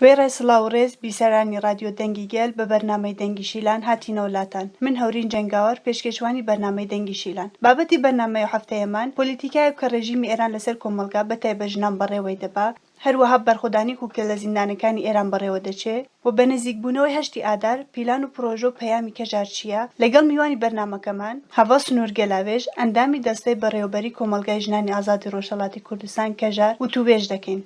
وێڕێ سڵاو ڕێز بیسەرانی رادیۆ دەنگی گێل بە بەرنامەی دەنگی شیلان هاتینەوە لاتان. من هەورین جەنگاوەر پێشکەشوانی بەرنامەی دەنگی شیلان. بابەتی بەرنامەی هەفتەیەمان پۆلیتیکایە کە ڕێژیمی ئێران لەسەر کۆمەلگا بەتایبەت ژنان بەڕێوەی دەبا، هەروەها بەرخۆدانی کوکتێل لە زیندانەکانی ئێران بەڕێوە دەچێت و بە نزیکبوونەوەی هەشتی ئادار پیلان و پرۆژە و پەیامی کەژار چییە. لەگەڵ میوانی بەرنامەکەمان هەوا سنوور گەلاوێژ ئەندامی دەستەی بەڕێوەبەری کۆمەلگای ژنانی ئازادی ڕۆژهەڵاتی کوردستان کەژار و تووبێژ دەکەین.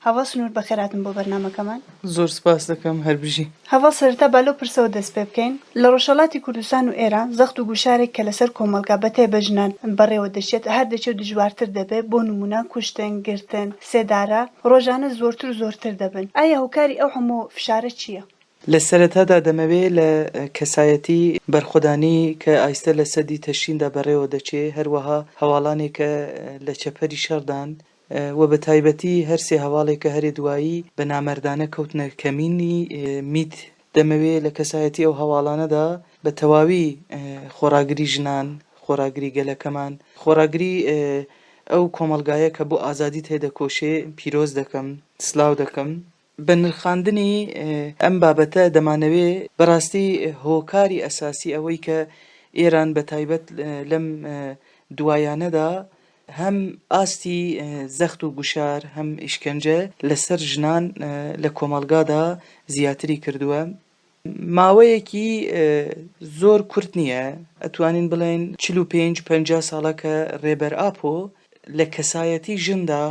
هەوا سنوور بەخێراتن بۆ بەرنامەکەمان. زۆر سپاس دەکەم هەربژی. هەوا سەرەتا با لەو پرسەوە دەست پێ بکەین. لە ڕۆژهەڵاتی کوردستان و ئێران زەخت و گوشارێک کە لەسەر کۆمەلگا بەتایبەت ژنان بەڕێوە دەچێت هەر دەچێت دژوارتر دەبێت. بۆ نمونە کوشتن، گرتن، سێدارە ڕۆژانە زۆرتر و زۆرتر دەبن. ئایا هۆکاری ئەو هەموو فشارە چییە؟ لە سەرەتادا دەمەوێت لە کەسایەتی بەرخۆدانی کە ئایستە لە سەدی تەشیندا بەڕێوە دەچێت، هەروەها هەواڵانێک کە لە چەپەری شەردان و بە تایبەتی هەرسێ هەواڵێک کە هەرێ دوایی بە نامەردانە کەوتنە کەمینی میت، دەمەوێت لە کەسایەتی ئەو هەواڵانەدا بە تەواوی خۆراگری ژنان، خۆراگری گەلەکەمان، خۆراگری ئەو کۆمەلگایە کە بۆ ئازادی تێدەکۆشێ پیرۆز دەکەم، سلااو دەکەم. بە نرخاندنی ئەم بابەتە دەمانەوێ بەڕاستی هۆکاری ئەساسی ئەوەی کە ئێران بە تایبەت لەم دوایانەدا هەم ئاستی زەخت و گوشار هەم ئیشکەنجە لەسەر ژنان لە کۆمەلگادا زیاتری کردووە. ماوەیەکی زۆر کورت نییە، ئەتوانین بڵێن 45-50 ساڵە کە ڕێبەر ئاپۆ لە کەسایەتی ژندا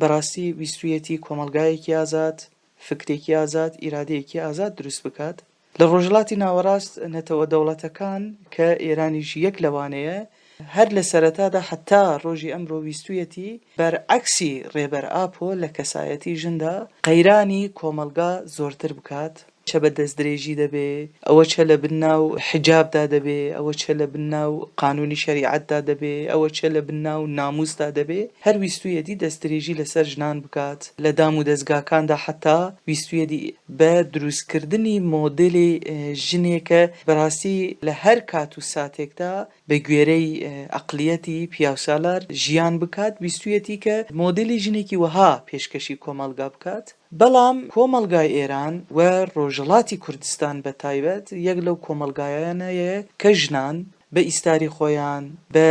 بەڕاستی ویستویەتی کۆمەلگایەکی ئازاد، فکرێکی ئازاد، ئیرادەیەکی ئازاد دروست بکات. لە ڕۆژهەڵاتی ناوەڕاست نەتەوە دەوڵەتەکان کە ئێرانیش یەک لەوانەیە، هەر لە سەرەتادا حتا ڕۆژی ئەمڕۆ ویستویەتی بەرعەکسی ڕێبەر ئاپۆ لە کەسایەتی ژندا قەیرانی کۆمەلگا زۆرتر بکات. چە بە دەستدرێژی دەبێ، ئەوە چە لە بناو حجابدا دەبێ، ئەوە چە لە بناو قانونی شەریعەتدا دەبێ، ئەوە چە لە بناو ناموسدا دەبێ. هەر ویستویەتی دەستدرێژی لەسەر ژنان بکات. لە دام و دەستگاکاندا حتا ویستویەتی بە دروستکردنی مۆدلی ژنێکە بەڕاستی لە هەر کات و ساتێکدا بە گوێرەی عەقلیەتی پیاوسالار ژیان بکات، ویستویەتی کە مۆدلی ژنێکی وەها پێشکەشی کۆمەلگا بکات. بەڵام کۆمەلگای ئێران و ڕۆژهەڵاتی کوردستان بە تایبەت یەک لەو کۆمەلگایانەیە کە ژنان بە ئیستاری خۆیان، بە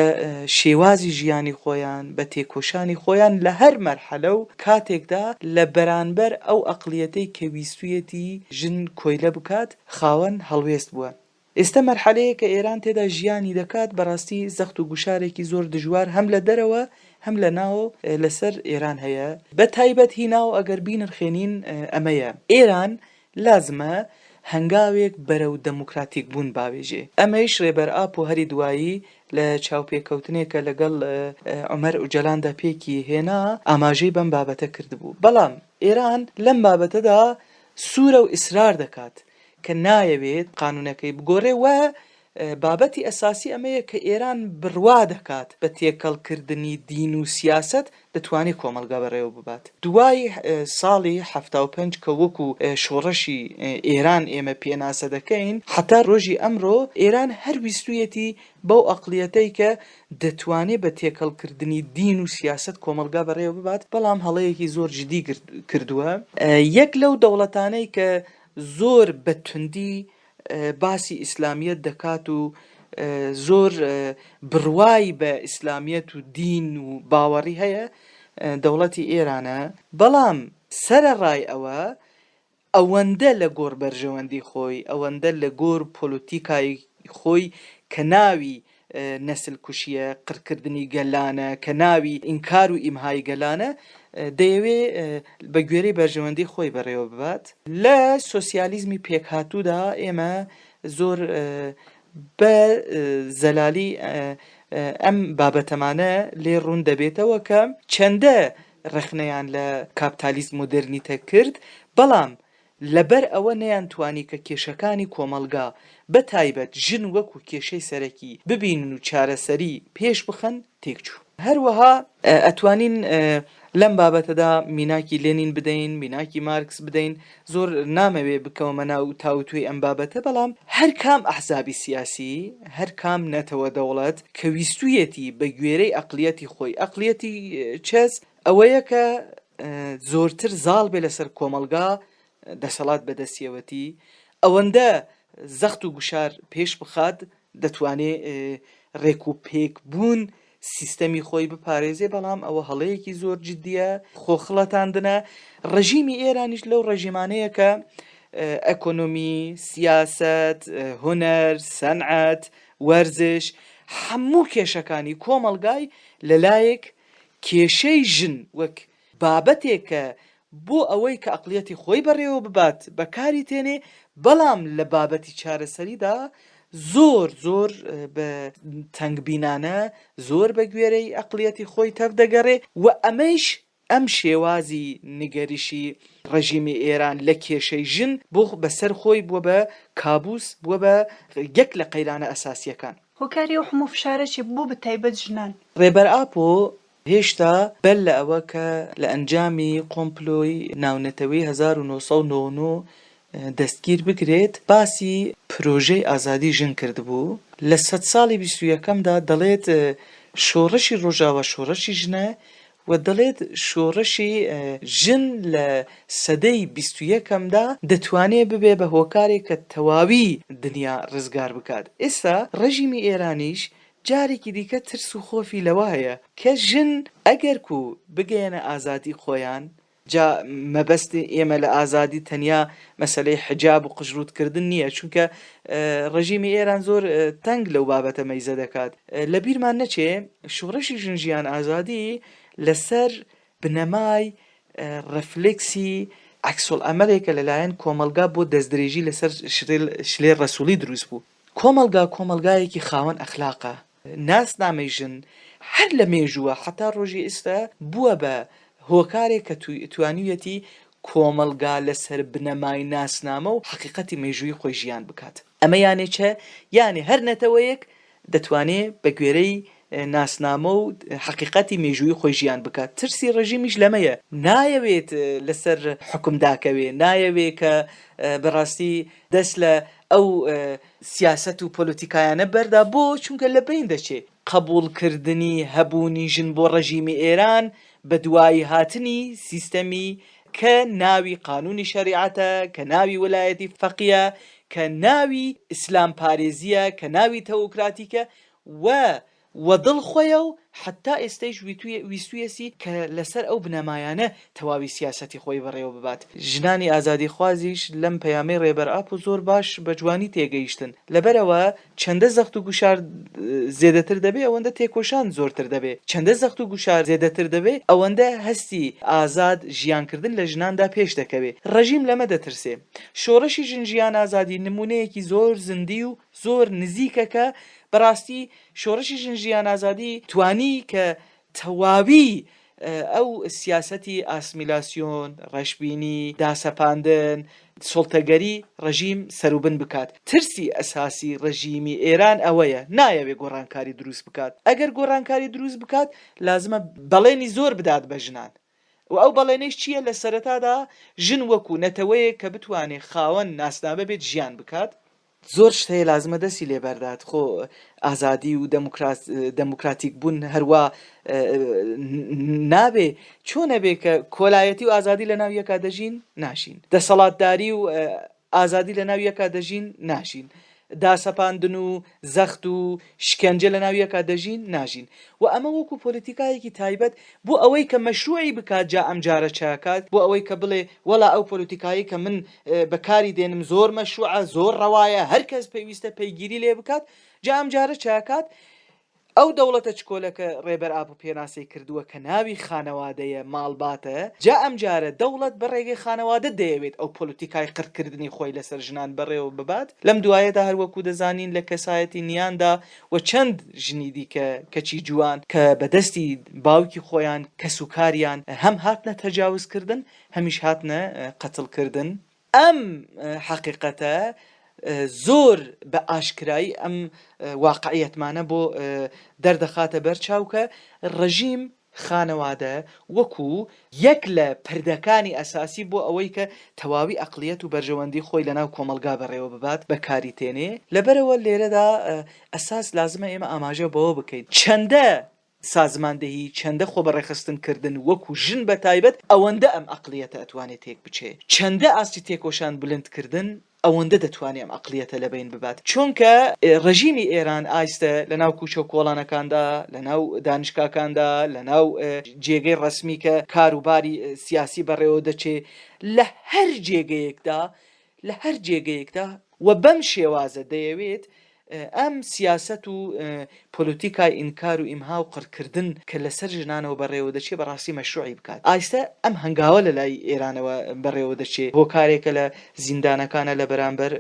شێوازی ژیانی خۆیان، بە تێکۆشانی خۆیان لە هەر مەرحەلە و کاتێکدا لە بەرانبەر ئەو عەقلیەتەی کە ویستویەتی ژن کۆیلە بکات خاوەن هەڵوێست بووە. ئێستا مەرحەلەیە کە ئێران تێدا ژیانی دەکات بەڕاستی زەخت و گوشارێکی زۆر دژوار هەم لە دەرەوە هەم لە ناو لەسەر ئێران هەیە. بە تایبەت هیناو ئەگەر بینرخێنین ئەمەیە، ئێران لازمە هەنگاوێک بەرەو دەموکراتیک بوون باوێژێ. ئەمەیش ڕێبەر ئاپ و هەری دوایی لە چاوپێکەوتنێکە لەگەڵ عومەر ئوجەلاندا پێکی هێنا ئاماژەی بەم بابەتە کردبوو. بەڵام ئێران لەم بابەتەدا سوورە و ئیسرار دەکات کە نایەوێت قانونەکەی بگۆڕێ و بابەتی ئەساسی ئەمەیە کە ئێران بڕوا دەکات بە تێکەڵکردنی دین و سیاست دەتوانێت کۆمەلگا بەڕێوە ببات. دوای ساڵی 75 کە وەکو شۆڕەشی ئێران ئێمە پێناسە دەکەین، حتا ڕۆژی ئەمڕۆ ئێران هەر ویستویەتی بەو عەقلیەتەی کە دەتوانێت بە تێکەڵکردنی دین و سیاست کۆمەلگا بەڕێوە ببات، بەڵام هەڵەیەکی زۆر جدی کردووە. یەک لەو دەوڵەتانەی کە زۆر بەتوندی باسی ئیسلامیەت دەکات و زۆر بڕوای بە ئیسلامیەت و دین و باوەڕی هەیە دەوڵەتی ئێرانە. بەڵام سەرەڕای ئەوەندە لە گۆڕ بەرژەوەندی خۆی، ئەوەندە لە گۆڕ پۆلیتیکای خۆی کە ناوی نەسل کوشیە، قڕکردنی گەلانە، کە ناوی ئینکار و ئیمهای گەلانە، دەیەوێ بە گوێرەی بەرژەوەندی خۆی بەڕێوە ببات. لە سۆسیالیزمی پێکهاتوودا ئێمە زۆر بە زەلالی ئەم بابەتەمانە لێ ڕوون دەبێتەوە کە چەندە ڕخنەیان لە کاپیتالیزم مۆدرنیتە کرد، بەڵام لەبەر ئەوە نەیانتوانی کە کێشەکانی کۆمەلگا بە تایبەت ژن وەکو کێشەی سەرەکی ببینن و چارەسەری پێش بخەن تێکچوو. هەروەها ئەتوانین لەم بابەتەدا میناکی لێنین بدەین، میناکی مارکس بدەین. زۆر نامەوێ بکەومە ناو تاوتوی ئەم بابەتە، بەڵام هەر کام ئەحزابی سیاسی، هەر کام نەتەوە دەوڵەت کە ویستویەتی بە گوێرەی عەقلیەتی خۆی، عەقلیەتی چەس ئەوەیە کە زۆرتر زاڵ بێ لەسەر کۆمەلگا دەسەڵات بەدەستیەوەتی ئەوەندە زەخت و گوشار پێش بخات دەتوانێت ڕێک و پێک بوون سیستەمی خۆی بپارێزێ، بەڵام ئەوە هەڵەیەکی زۆر جددیە خۆخڵەتاندنە. ڕژیمی ئێرانیش لەو ڕژیمانەیە کە ئەکۆنۆمی، سیاست، هونەر، سەنعەت، وەرزش هەموو کێشەکانی کۆمەڵگای لەلایەک کێشەی ژن وەک بابەتێکە بۆ ئەوەی کە ئەقلیەتی خۆی بەڕێوە ببات بەکاری تێنێ، بەڵام لە بابەتی چارەسەریدا زۆر زۆر بە تەنگبینانە زۆر بە گوێرەی ئەقلیەتی خۆی تەفدەگەڕێ و ئەمەش ئەم شێوازی نیگەریشی ڕژیمی ئێران لە کێشەی ژن بۆ بەسەر خۆی بووە بە کابوس، بووە بە یەک لە قەیرانە ئەساسیەکان. هۆکاری و هەموو فشارەی بوو بە تایبەت ژنان. ڕێبەر ئاپۆ هێشتا بەر لە ئەوە کە لە ئەنجامی کۆمپلۆی ناونەتەوەی 1999 دەستگیر بکرێت باسی پرۆژەی ئازادی ژن کردبوو. لە 100 ساڵی 21ەمدا دەڵێت شۆڕشی ڕۆژاوە شۆڕشی ژنە و دەڵێت شۆڕشی ژن لە سەدەی 21ەمدا دەتوانێت ببێ بە هۆکارێک کە تەواوی دنیا ڕزگار بکات. ئێستا ڕژیمی ئێرانیش جارێکی دیکە ترس و خۆفی لەوە هەیە کە ژن ئەگەر کو بگەێنە ئازادی خۆیان، جا مەبەستی ئێمە لە ئازادی تەنیا مەسەلەی حجاب و قژروتکردن نییە، چونکە ڕژیمی ئێران زۆر تەنگ لەو بابەتە مەیزە دەکات. لە بیرمان نەچێ شۆڕشی ژنجیان ئازادی لەسەر بنەمای ڕفلێکسی عەکسوڵ ئەمەلێکە لەلایەن کۆمەلگا بۆ دەستدرێژی لەسەر شلێ ڕەسوولی دروست بوو. کۆمەلگایەکی خاوەن ئەخلاقە، ناسنامەی ژن هەر لە مێژووە حتا ڕۆژی ئێستا بووە بە هۆکارێک کە توانیویەتی کۆمەلگا لەسەر بنەمای ناسنامە و حقیقەتی مێژووی خۆی ژیان بکات. ئەمە یانێ چە؟ یانێ هەر نەتەوەیەک دەتوانێت بە گوێرەی ناسنامە و حقیقەتی مێژووی خۆی ژیان بکات. ترسی ڕژیمیش لەمەیە، نایەوێت لەسەر حکم داکەوێ، نایەوێت کە بەڕاستی دەست لە ئەو سیاست و پۆلیتیکایانە بەردا بۆ چونکە لە بین دەچێت قبولکردنی هەبوونی ژن بۆ ڕژیمی ئێران بە دوای هاتنی سیستەمی کە ناوی قانونی شەریعەتە، کە ناوی وەلایەتی فەقیە، کە ناوی ئیسلام پارێزیە، کە ناوی تەوکراتیکە و دڵخۆیە و حتا ئێستەیش ویستویەسی کە لەسەر ئەو بنەمایانە تەواوی سیاسەتی خۆی بەڕێوە ببات. ژنانی ئازادی خوازیش لەم پەیامەی ڕێبەر ئاپ و زۆر باش بە جوانی تێگەیشتن. لەبەرەوە چەندە زەخت و گوشار زێدەتر دەبێ ئەوەندە تێکۆشان زۆرتر دەبێ، چەندە زەخت و گوشار زێدەتر دەبێ ئەوەندە هەستی ئازاد ژیانکردن لە ژناندا پێش دەکەوێ. ڕژیم لەمە دەترسێ. شۆڕشی ژنجیان ئازادی نمونەیەکی زۆر زندی و زۆر نزیکەکە. بەڕاستی شۆڕشی ژنجیان ئازادی توانی کە تەواوی ئەو سیاسەتی ئاسمیلاسیۆن، ڕەشبینی، داسەپاندن، سڵتەگەری ڕژیم سەروبن بکات. ترسی ئەساسی ڕژیمی ئێران ئەوەیە، نایەوێ گۆڕانکاری دروست بکات. ئەگەر گۆڕانکاری دروست بکات لازمە بەڵێنی زۆر بدات بە ژنان و ئەو بەڵێنەیش چییە؟ لە سەرەتادا ژن وەکو نەتەوەیە کە بتوانێت خاوەن ناسنامە بێت ژیان بکات. زۆر شتەیە لازمە دەستی لێبەردات. خۆ ئازادی و دەموکراتیک بوون هەروە نابێ. چۆنە بێ کە کۆلایەتی و ئازادی لە ناو یەکا دەژین؟ ناشین. دەسەڵاتداری و ئازادی لە ناو یەکا دەژین؟ ناشین. داسەپاندن و زەخت و شکەنجە لە ناو یەکا دەژین؟ ناژین. و ئەمە وەکو پۆلیتیکایەکی تایبەت بۆ ئەوەی کە مەشروعی بکات جا ئەم جارە چاکات، بۆ ئەوەی کە بڵێ وەڵا ئەو پۆلیتیکایی کە من بەکاری دێنم زۆر مەشروعە، زۆر ڕەوایە، هەر کەس پێویستە پەیگیری لێ بکات، جا ئەم جارە چاکات. ئەو دەوڵەتە چکۆلەکە ڕێبەر ئاپ و پێناسی کردووە کە ناوی خانەوادەیە، ماڵباتە، جا ئەم جارە دەوڵەت بە ڕێگەی خانەوادە دەیەوێت ئەو پۆلیتیکای قڕکردنی خۆی لەسەر ژنان بەڕێوە ببات. لەم دوایەدا هەروەکو دەزانین لە کەسایەتی نیاندا و چەند ژنی دیکە کەچی جوان کە بەدەستی باوکی خۆیان کەسوکاریان هەم هاتنە تەجاوزکردن، هەمیش هاتنە قەتڵکردن. ئەم حەقیقەتە زۆر بە ئاشکرایی ئەم واقعیەتمانە بۆ دەردەخاتە بەرچاو کە ڕژیم خانەوادە وەکو یەک لە پردەکانی ئەساسی بۆ ئەوەی کە تەواوی ئەقلیەت و بەرژەوەندی خۆی لەناو کۆمەلگا بەڕێوە ببات بەکاری تێنێ. لەبەرەوە لێرەدا ئەساس لازمە ئێمە ئاماژە بەوە بکەیت چەندە سازماندەهی چەندە خۆبەڕێخستن کردن وەکو ژن بە تایبەت ئەوەندە ئەم عەقلیەتە ئەتوانێت تێک بچێ چەندە ئاستی تێکۆشان بلندکردن ئەوەندە دەتوانێت ئەم عەقلیەتە لەبین ببات چونکە ڕژیمی ئێران ئایستە لەناو کوچە و کۆڵانەکاندا لەناو دانیشگاکاندا لەناو جێگەی ڕەسمی کە کاروباری سیاسی بەڕێوە دەچێ لە هەر جێگەیەکدا و بەم شێوازە دەیەوێت ئەم سیاست و پۆلیتیکای ئینکار و ئیمها و قڕکردن کە لەسەر ژنانەوە بەڕێوە دەچێت بەڕاستی مەشروعی بکات ئایستە ئەم هەنگاوە لە لای ئێرانەوە بەڕێوە دەچێت هۆکارێکە لە زیندانەکانە لە بەرامبەر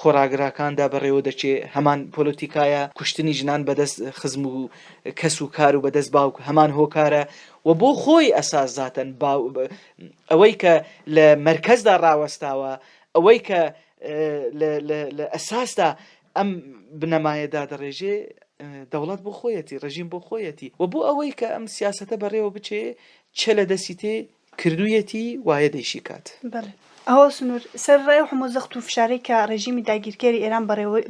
خۆراگراکاندا بەڕێوە دەچێت هەمان پۆلیتیکایە کوشتنی ژنان بەدەست خزم و کەس و کار و بەدەست باوک هەمان هۆکارە و بۆ خۆی ئەساس زاتەن ئەوەی کە لە مەرکەزدا ڕاوەستاوە ئەوەی کە لە ئەساسدا ئەم بنەمایەدا دەڕێژێ دەوڵەت بۆ خۆیەتی ڕژیم بۆ خۆیەتی و بۆ ئەوەی کە ئەم سیاسەتە بەڕێوە بچێ چە لە دەستی تێ کردوویەتی وایە دەیشی کات ئەوە سنوور سەرڕای و هەموو زەخت و فشارەی کە ڕێژیمی داگیرکێری ئێران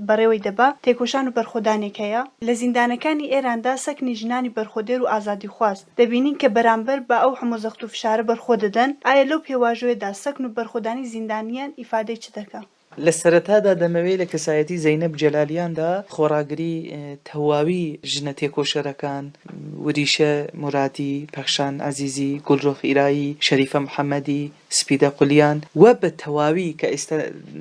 بەڕێوەی دەبا تێکۆشان و بەرخۆدانێکەیە لە زیندانەکانی ئێراندا سەکنی ژنانی بەرخۆدێر و ئازادی خواست دەبینین کە بەرامبەر بە ئەو هەموو زەخت و فشارە بەرخۆ دەدەن ئایا لەو پێواژوێدا سەکن و بەرخۆدانی زیندانیان ئیفادەی چ دەکات؟ لە سەرەتادا دەمەوێت لە کەسایەتی زەینەب جەلالیاندا خۆراگری تەواوی ژنە تێکۆشەرەکان وریشە مرادی پەخشان عەزیزی گوڵڕۆخ ئیرایی شەریفە محەممەدی سپیدە قولیان وە بە تەواوی کە ئێستا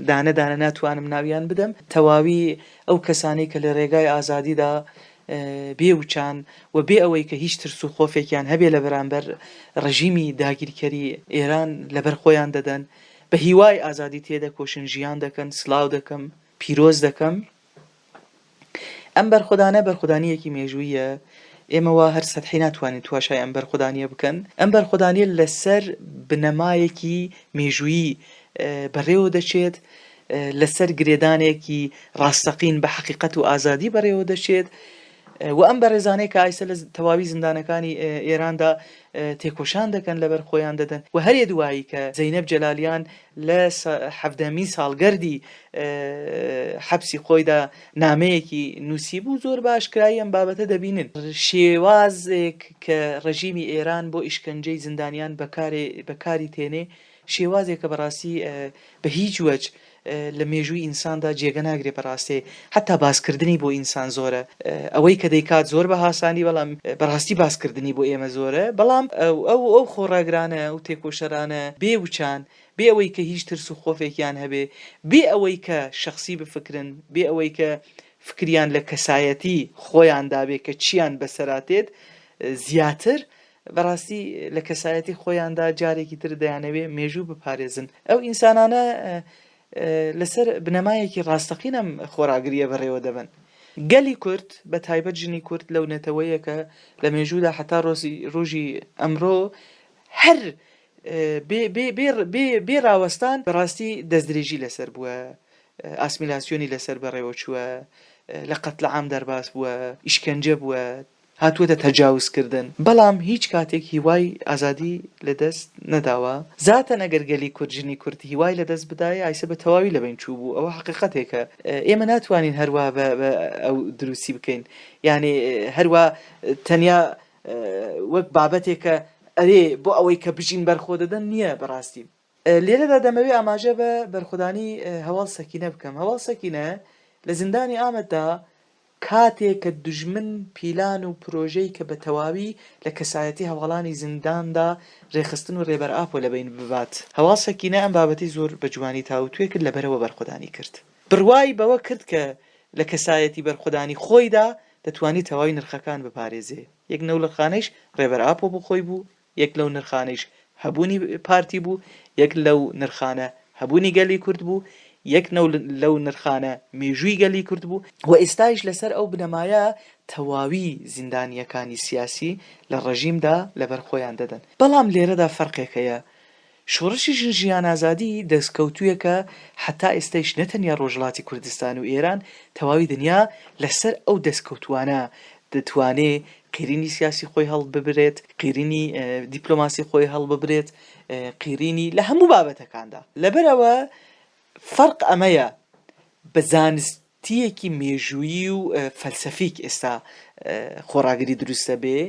دانەدانە ناتوانم ناویان بدەم تەواوی ئەو کەسانی کە لە ڕێگای ئازادیدا بێوچان و بێ ئەوەی کە هیچ ترس و خۆفێکیان هەبێ لە بەرامبەر ڕژیمی داگیرکەری ئێران لەبەر خۆیان دەدەن بە هیوای ئازادی تێدەکۆشن ژیان دەکەن سلااو دەکەم پیرۆز دەکەم ئەم بەرخۆدانە بەرخۆدانیەکی مێژوویە ئێمەوە هەر سەدحی ناتوانین تواشای ئەم بەرخۆدانیە بکەن ئەم بەرخۆدانیە لەسەر بنەمایەکی مێژوویی بەڕێوە دەچێت لەسەر گرێدانێکی ڕاستەقین بە حەقیقەت و ئازادی بەڕێوە دەچێت و ئەم بەڕێزانەی کە ئایسە لە تەواوی زیندانەکانی ئێراندا تێکۆشان دەکەن لەبەر خۆیان دەدەن و هەرێ دوایی کە زەینەب جەلالیان لە 17 ساڵگەردی حەبسی خۆیدا نامەیەکی نووسی بوو زۆر باشکرایی ئەم بابەتە دەبینن شێوازێک کە ڕژیمی ئێران بۆ ئیشکەنجەی زیندانیان بەکاری تێنێ شێوازێکە بەڕاستی بە هیچ وەج لە مێژووی ئینساندا جێگە ناگرێ بەڕاستێ حتا باسکردنی بۆ ئینسان زۆرە ئەوەی کە دەیکات زۆر بە هاسانی بەڵام بەڕاستی باسکردنی بۆ ئێمە زۆرە بەڵام ئەو خۆڕاگرانە و تێکۆشەرانە بێوچان بێ ئەوەی کە هیچ ترس و خۆفێکیان هەبێ بێ ئەوەی کە شەخصی بفکرن بێ ئەوەی کە فکریان لە کەسایەتی خۆیان دابێ کە چیان بەسەراتێت زیاتر بەڕاستی لە کەسایەتی خۆیاندا جارێکی تر دەیانەوێ مێژوو بپارێزن ئەو ئینسانانە لەسەر بنەمایەکی ڕاستەقینەم خۆراگریە بەڕێوە دەبن گەلی کورد بە تایبەت ژنی کورد لەو نەتەوەیەکە لە مێژوودا حتا ڕۆژی ئەمڕۆ هەر بێ ڕاوەستان بەڕاستی دەستدرێژی لەسەر بووە ئاسمیلاسیۆنی لەسەر بەڕێوە چووە لە قەتلعام دەرباس بووە ئیشکەنجە بووە هاتووەتە تەجاوزکردن بەڵام هیچ کاتێک هیوای ئازادی لەدەست نەداوە زاتەن ئەگەر گەلی کورد ژنی کورد هیوای لەدەست بدایە ئایسە بە تەواوی لەبین چوو بوو ئەوە حقیقەتێکە ئێمە ناتوانین هەروە بە ئەو دروستی بکەین یعنی هەروە تەنیا وەک بابەتێکە ئەرێ بۆ ئەوەی کە بژین بەرخۆ دەدەن نییە بەڕاستی لێرەدا دەمەوێ ئاماژە بە بەرخۆدانی هەواڵ سەکینە بکەم هەواڵ سەکینە لە زیندانی ئامەددا کاتێک کە دژمن پیلان و پرۆژەی کە بە تەواوی لە کەسایەتی هەواڵانی زینداندا ڕێخستن و ڕێبەر ئاپۆ لەبین ببات هەواڵ سەکینە ئەم بابەتی زۆر بە جوانی تاوتوێ کرد لەبەرەوە بەرخۆدانی کرد بڕوای بەوە کرد کە لە کەسایەتی بەرخۆدانی خۆیدا دەتوانێت تەواوی نرخەکان بپارێزێ یەک نەو نرخانەیش ڕێبەر ئاپۆ بۆ خۆی بوو یەک لەو نرخانەیش هەبوونی پارتی بوو یەک لەو نرخانە هەبوونی گەلی کورد بوو یەک لەو نرخانە مێژووی گەلی کورد بوو و ئێستایش لەسەر ئەو بنەمایە تەواوی زیندانیەکانی سیاسی لە ڕژیمدا لەبەر خۆیان دەدەن بەڵام لێرەدا فەرقێکەیە شۆڕشی ژیان ئازادی دەستکەوتوویەکە حتا ئێستایش نەتەنیا ڕۆژهەڵاتی کوردستان و ئێران تەواوی دنیا لەسەر ئەو دەستکەوتوانە دەتوانێت قیرینی سیاسی خۆی هەڵ ببرێت قیرینی دیپلۆماسی خۆی هەڵ ببرێت قیرینی لە هەموو بابەتەکاندا لەبەرەوە فەرق ئەمەیە بە زانستیەکی مێژوویی و فەلسەفیک ئێستا خۆراگری دروستە بێ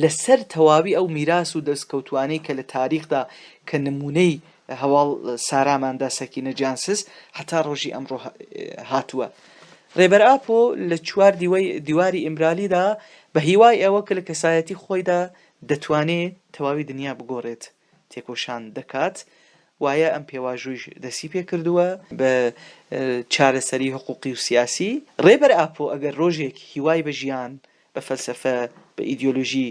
لەسەر تەواوی ئەو میراث و دەستکەوتوانەی کە لە تاریخدا کە نمونەی هەواڵ ساراماندا سەکینە جانسز هەتا ڕۆژی ئەمڕۆ هاتووە. ڕێبەر ئاپۆ لە چوار دیواری ئیمرالیدا بە هیوای ئەوە کە لە کەسایەتی خۆیدا دەتوانێت تەواوی دنیا بگۆڕێت تێکۆشان دەکات، وایە ئەم پێواژوویش دەستی پێ کردووە بە چارەسەری حقوقی و سیاسی. ڕێبەر ئاپۆ ئەگەر ڕۆژێک هیوای بە ژیان، بە فەلسەفە، بە ئیدیۆلۆژی،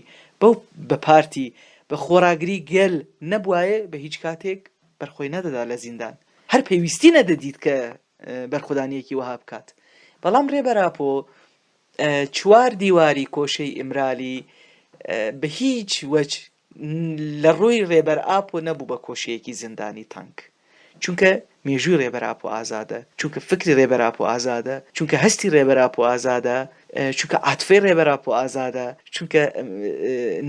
بە پارتی، بە خۆراگری گەل نەبوایە بە هیچ کاتێک بەرخۆی نەدەدا لە زیندان، هەر پێویستی نەدەدیت کە بەرخودانیەکی وەها بکات. بەڵام ڕێبەر ئاپۆ چوار دیواری کۆشەی ئیمرالی بە هیچ وەج لە ڕووی ڕێبەر ئاپۆ نەبوو بە کۆشەیەکی زیندانی تەنگ، چونکە مێژووی ڕێبەر ئاپۆ ئازادە، چونکە فکری ڕێبەر ئاپۆ ئازادە، چونکە هەستی ڕێبەر ئاپۆ ئازادە، چونکە عاتفەی ڕێبەر ئاپۆ ئازادە، چونکە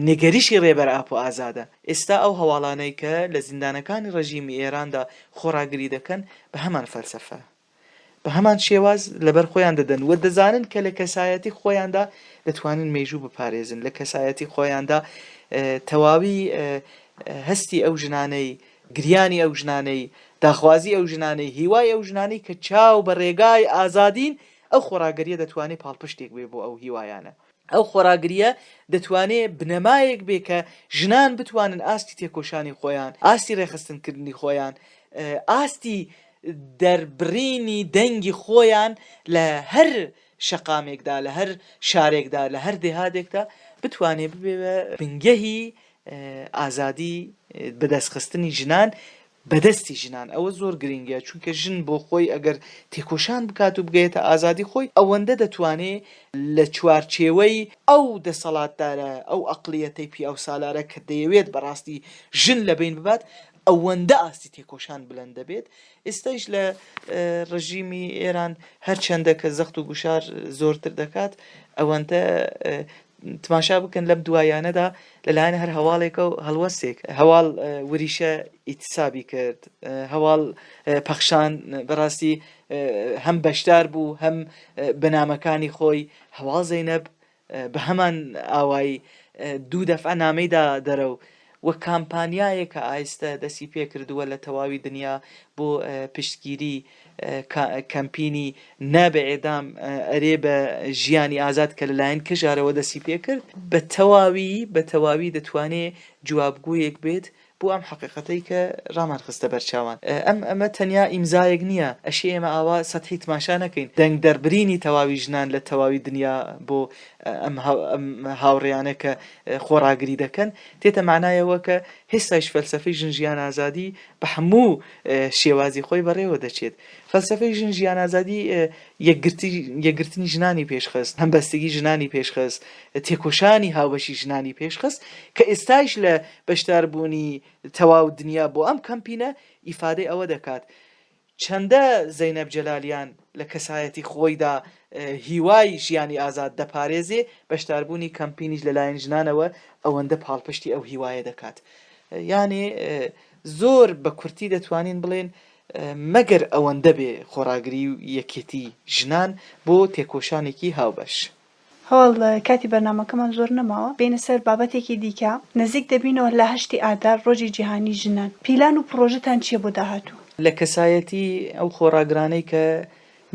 نێگەریشی ڕێبەر ئاپۆ ئازادە. ئێستا ئەو هەواڵانەی کە لە زیندانەکانی ڕەژیمی ئێراندا خۆراگری دەکەن بە هەمان فەلسەفە، بە هەمان شێواز لەبەر خۆیان دەدەن و دەزانن کە لە کەسایەتی خۆیاندا دەتوانن مێژوو بپارێزن، لە کەسایەتی خۆیاندا تەواوی هەستی ئەو ژنانەی، گریانی ئەو ژنانەی، داخوازی ئەو ژنانەی، هیوای ئەو ژنانەی کە چاو بە ڕێگای ئازادین، ئەو خۆراگریە دەتوانێت پاڵپشتێک بێ بۆ ئەو هیوایانە. ئەو خۆراگریە دەتوانێت بنەمایەک بێ کە ژنان بتوانن ئاستی تێکۆشانی خۆیان، ئاستی ڕێخستنکردنی خۆیان، ئاستی دەربڕینی دەنگی خۆیان لە هەر شەقامێکدا، لە هەر شارێکدا، لە هەر دێهاتێکدا بتوانێت ببێ بنگەهی ئازادی بەدەستخستنی ژنان بەدەستی ژنان. ئەوە زۆر گرنگە، چونکە ژن بۆ خۆی ئەگەر تێکۆشان بکات و بگەیتە ئازادی خۆی، ئەوەندە دەتوانێت لە چوارچێوەی ئەو دەسەڵاتدارە، ئەو ئەقلیەتەی پی ئەو سالارە کە دەیەوێت بەڕاستی ژن لەبین ببات، ئەوەندە ئاستی تێکۆشان بلند دەبێت. ئێستاش لە ڕژیمی ئێران هەرچەندە کە زەخت و گوشار زۆرتر دەکات، ئەوەندە تماشا بکەن لەم دوایانەدا لەلایەن هەر هەواڵێکە و هەڵوەستێک، هەواڵ وریشە ئیتسابی کرد، هەواڵ پەخشان بەڕاستی هەم بەشدار بوو هەم بەنامەکانی خۆی. هەواڵ زەینەب بە هەمان ئاوایی دوو دەفعە نامەیدا دەرەو وەک کامپانیایە کە ئایستە دەستی پێ کردووە لە تەواوی دنیا بۆ پشتگیری کەمپینی نابێ ئێدام ئەرێ بە ژیانی ئازاد کە لەلایەن کژارەوە دەستی پێ کرد، بە تەواوی دەتوانێت جوابگویەک بێت بۆ ئەم حقیقەتەی کە ڕامان خستە بەرچاوان. ئەمە تەنیا ئیمزایەک نییە، ئەشی ئێمە ئاوا سەدهی تماشا نەکەین دەنگ دەربرینی تەواوی ژنان لە تەواوی دنیا بۆ ئەم هاوڕێیانە کە خۆراگری دەکەن تێتە معنایەوە کە هێستاش فەلسەفەی ژن ژیان ئازادی بە هەموو شێوازی خۆی بەڕێوە دەچێت. فەلسەفەی ژن ژیان ئازادی یەکگرتنی ژنانی پێشخست، هەمبەستگی ژنانی پێشخست، تێکۆشانی هاوبەشی ژنانی پێشخست کە ئێستاش لە بەشداربوونی تەواو دنیا بۆ ئەم کەمپینە ئیفادەی ئەوە دەکات. چەندە زەینەب جەلالیان لە کەسایەتی خۆیدا هیوای ژیانی ئازاد دەپارێزێ، بەشداربوونی کەمپینیش لەلایەن ژنانەوە ئەوەندە پاڵپشتی ئەو هیوایە دەکات. یانێ زۆر بە کورتی دەتوانین بڵێن مەگەر ئەوەندە بێ خۆراگری و یەکێتی ژنان بۆ تێکۆشانێکی هاوبەش. هەوڵ کاتی بەرنامەکەمان زۆر نەماوە، بینە سەر بابەتێکی دیکە نزیک دەبینەوە لە 8 ئادار ڕۆژی جیهانی ژنان. پیلان و پرۆژتان چییە بۆ داهاتوو؟ لە کەسایەتی ئەو خۆراگرانەی کە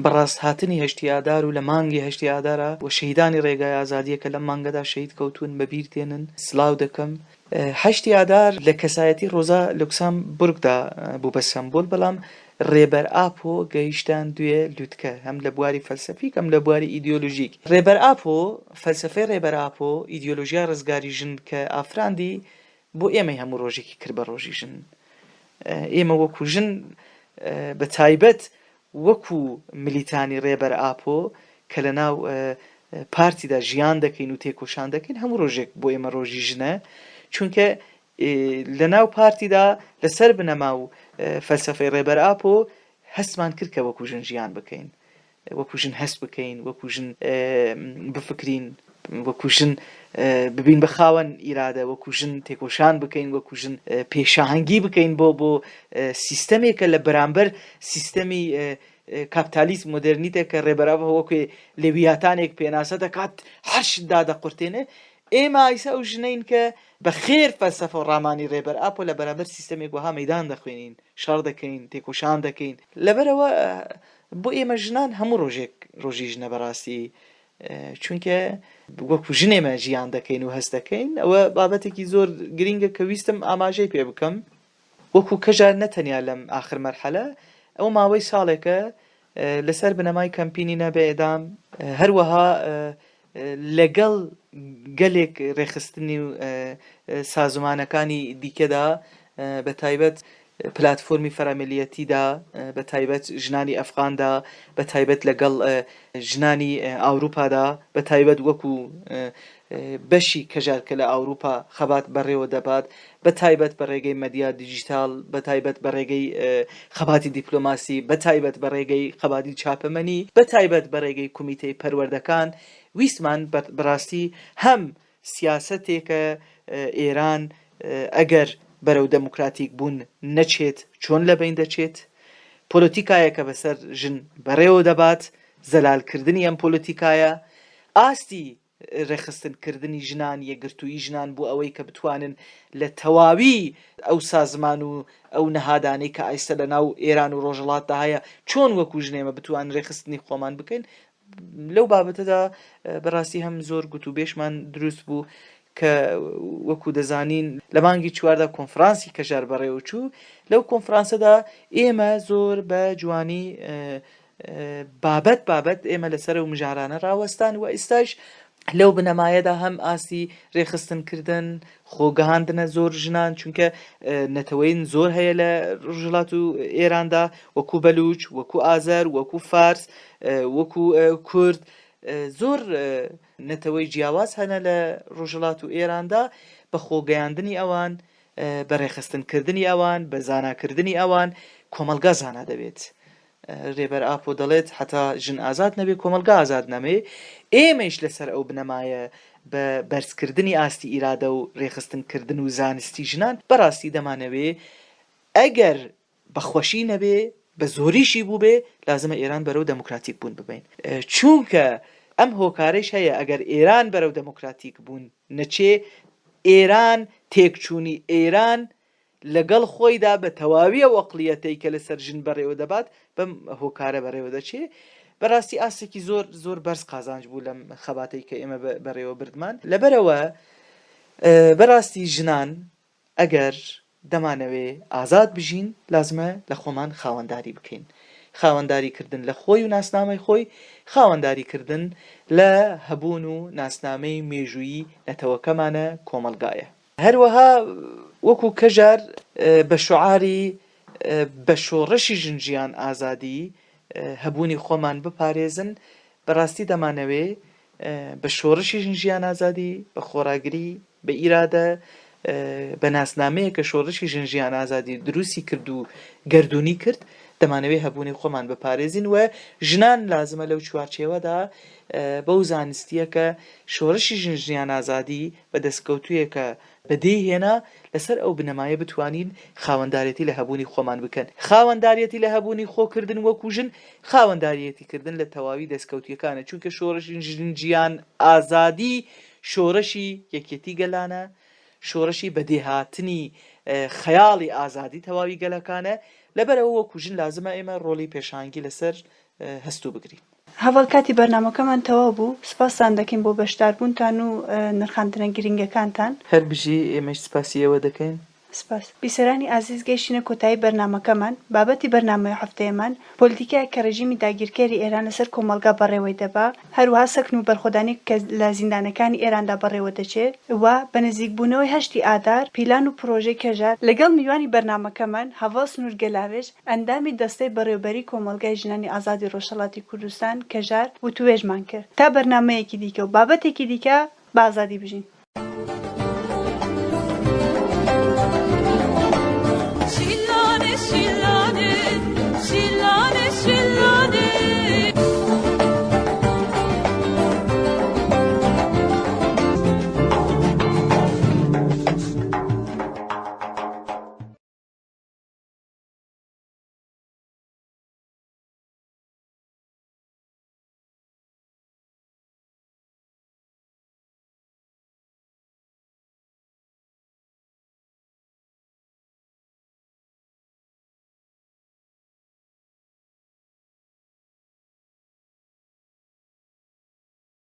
بەڕاست هاتنی 8 ئادار و لە مانگی 8 ئادارە و شەهیدانی ڕێگای ئازادیە کە لە مانگەدا شەهید کەوتون بەبیر تێنن سلااو دەکەم. 8 ئادار لە کەسایەتی ڕۆزا لوکسامبورگدا بوو بە سمبۆل، بەڵام ڕێبەر ئاپۆ گەیشتان دوێ لوتکە، هەم لە بواری فەلسەفیک هەم لە بواری ئیدیۆلۆژیک. ڕێبەر ئاپۆ فەلسەفەی ڕێبەر ئاپۆ ئیدیۆلۆژیا ڕزگاری ژن کە ئافراندی بۆ ئێمەی هەموو ڕۆژێکی کرد بە ڕۆژی ژن. ئێمە وەکو ژن بە تایبەت وەکو ملیتانی ڕێبەر ئاپۆ کە لە ناو پارتیدا ژیان دەکەین و تێکۆشان دەکەین، هەموو ڕۆژێک بۆ ئێمە ڕۆژی ژنە، چونکە لە ناو پارتیدا لەسەر بنەما و فەلسەفەی ڕێبەر ئاپۆ هەستمان کرد کە وەکو ژن ژیان بکەین، وەکو ژن هەست بکەین، وەکو ژن بفکرین، وەکو ژن ببین بە خاوەن ئیرادە، وەکو ژن تێکۆشان بکەین، وەکو ژن پێشاهەنگی بکەین بۆ سیستەمێکە لە بەرامبەر سیستەمی کاپیتالیسم مۆدرنیتێک کە ڕێبەرەوە وەکوێ لێویاتانێک پێناسە دەکات هەرشدا دەقورتێنێ ئێمە ئایسا ئەو ژنەین کە بە خێر فەلسەفە و ڕامانی ڕێبەر ئاپۆ لە بەرامبەر سیستەمێک وەها مەیدان دەخوێنین شەڕ دەکەین تێکۆشان دەکەین لەبەرەوە بۆ ئێمە ژنان هەموو ڕۆژێک ڕۆژی ژنە بەڕاستی چونکە وەکو ژنێمە ژیان دەکەین و هەست دەکەین ئەوە بابەتێکی زۆر گرینگە کە ویستم ئاماژەی پێ بکەم وەکو کەژار نەتەنیا لەم ئاخر مەرحەلە ئەو ماوەی ساڵێکە لەسەر بنەمای کەمپینی نەبێدام هەروەها لەگەڵ گەلێک ڕێخستنی و سازمانەکانی دیکەدا بە تایبەت پلاتفۆرمی فەرەمیلیەتیدا بە تایبەت ژنانی ئەفغاندا بە تایبەت لەگەڵ ژنانی ئاوروپادا بە تایبەت وەکو بەشی کەژارکە لە ئاوروپا خەبات بەڕێوە دەبات بە تایبەت بە ڕێگەی مەدیا دیجیتال بە تایبەت بە ڕێگەی خەباتی دیپلۆماسی بە تایبەت بە ڕێگەی خەباتی چاپەمەنی بە تایبەت بە ڕێگەی کومیتەی پەروەردەکان ویستمان بەڕاستی هەم سیاسەتێکە ئێران ئەگەر بەرەو دەموکراتیک بوون نەچێت چۆن لەبین دەچێت پۆلۆتیکایە کە بەسەر ژن بەڕێوە دەبات زەلالکردنی ئەم پۆلۆتیکایە ئاستی ڕێخستنکردنی ژنان یەکگرتووی ژنان بۆ ئەوەی کە بتوانن لە تەواوی ئەو سازمان و ئەو نەهادانەی کە ئایستا لە ناو ئێران و ڕۆژهەڵاتدا هەیە چۆن وەکو ژنێمە بتوان ڕێخستنی خۆمان بکەین لەو بابەتەدا بەڕاستی هەم زۆر گوتوبێشمان دروست بوو کە وەکو دەزانین لە مانگی چواردا کۆنفرانسی کەژار بەڕێوە چوو لەو کۆنفرانسەدا ئێمە زۆر بە جوانی بابەت ئێمە لەسەر و مژارانە ڕاوەستان و ئێستاش لەو بنەمایەدا هەم ئاستی ڕێخستنکردن خۆگەهاندنە زۆر ژنان چونکە نەتەوەین زۆر هەیە لە ڕۆژهەڵات و ئێراندا وەکو بەلوچ وەکو ئازەر وەکو فارس وەکو کورد زۆر نەتەوەی جیاواز هەنە لە ڕۆژهەڵات و ئێراندا بە خۆگەیاندنی ئەوان بە ڕێخستنکردنی ئەوان بە زاناکردنی ئەوان کۆمەلگا زانا دەبێت ڕێبەر ئاپۆ دەڵێت حتا ژن ئازاد نەبێت کۆمەلگا ئازاد نەمێ ئێمەش لەسەر ئەو بنەمایە بە بەرزکردنی ئاستی ئیرادە و ڕێخستنکردن و زانستی ژنان بەڕاستی دەمانەوێ ئەگەر بەخۆشی نەبێ بە زۆریشی بوو بێ لازمە ئێران بەرەو دەموکراتیک بوون ببین چونکە ئەم هۆکارەش هەیە ئەگەر ئێران بەرەو دەموکراتیک بوون نەچێ ئێران تێکچوونی ئێران لەگەڵ خۆیدا بە تەواوی ئەو ئەقلیەتەی کە لەسەر ژن بەڕێوە دەبات بەم هۆکارە بەڕێوە دەچێ بەڕاستی ئاسێکی زۆر بەرز قازانج بوو لەم خەباتەی کە ئێمە بەڕێوە بردمان لەبەرەوە بەڕاستی ژنان ئەگەر دەمانەوێ ئازاد بژین لازمە لە خۆمان خاوەنداری بکەین خاوەنداریکردن لە خۆی و ناسنامەی خۆی خاوەنداریکردن لە هەبوون و ناسنامەی مێژوویی نەتەوەکەمانە کۆمەلگایە هەروەها وەکو کەژار بە شعاری بە شۆڕشی ژنجیان ئازادی هەبوونی خۆمان بپارێزن بەڕاستی دەمانەوێ بە شۆڕشی ژنجیان ئازادی بە خۆراگری بە ئیرادە بە ناسنامەیە کە شۆڕشی ژنجیان ئازادی دروستی کرد و گەردوونی کرد دەمانەوێ هەبوونی خۆمان بپارێزین و ژنان لازمە لەو چوارچێوەدا بەو زانستیە کە شۆڕشی ژنجیان ئازادی بە دەستکەوتوویەکە بەدەیهێنا لەسەر ئەو بنەمایە بتوانین خاوەنداریەتی لە هەبوونی خۆمان بکەن خاوەنداریەتی لە هەبوونی خۆکردن وەکو ژن خاوەنداریەتیکردن لە تەواوی دەستکەوتیەکانە چونکە شۆڕشی ژنجیان ئازادی شۆڕشی یەکێتی گەلانە شۆڕشی بەدێهاتنی خەیاڵی ئازادی تەواوی گەلەکانە لەبەرەوە وەکو ژن لازمە ئێمە ڕۆڵی پێشانگی لەسەر هەستوو بگرین هەواڵکاتی بەرنامەکەمان تەواو بوو سپاسان دەکەین بۆ بەشداربوونتان و نرخاندنە گرنگەکانتان هەر بژی ئێمەش سپاسیەوە دەکەین سپاس بیسەرانی ئازیز گەیشتنە کۆتایی بەرنامەکەمان بابەتی بەرنامەی هەفتەیەمان پۆلیتیکای کە ڕێژیمی داگیرکەری ئێران لەسەر کۆمەلگا بەڕێوەی دەبا هەروەها سەکن و بەرخۆدانی کە لە زیندانەکانی ئێراندا بەڕێوە دەچێت و بە نزیکبوونەوەی هەشتی ئادار پیلان و پرۆژەی کەژار لەگەڵ میوانی بەرنامەکەمان هەڤاڵ سنوورگەلاوێژ ئەندامی دەستەی بەڕێوەبەری کۆمەلگای ژنانی ئازادی ڕۆژهەڵاتی کوردستان کەژار وتوێژمان کرد تا بەرنامەیەکی دیکە و بابەتێکی دیکە بە ئازادی بژین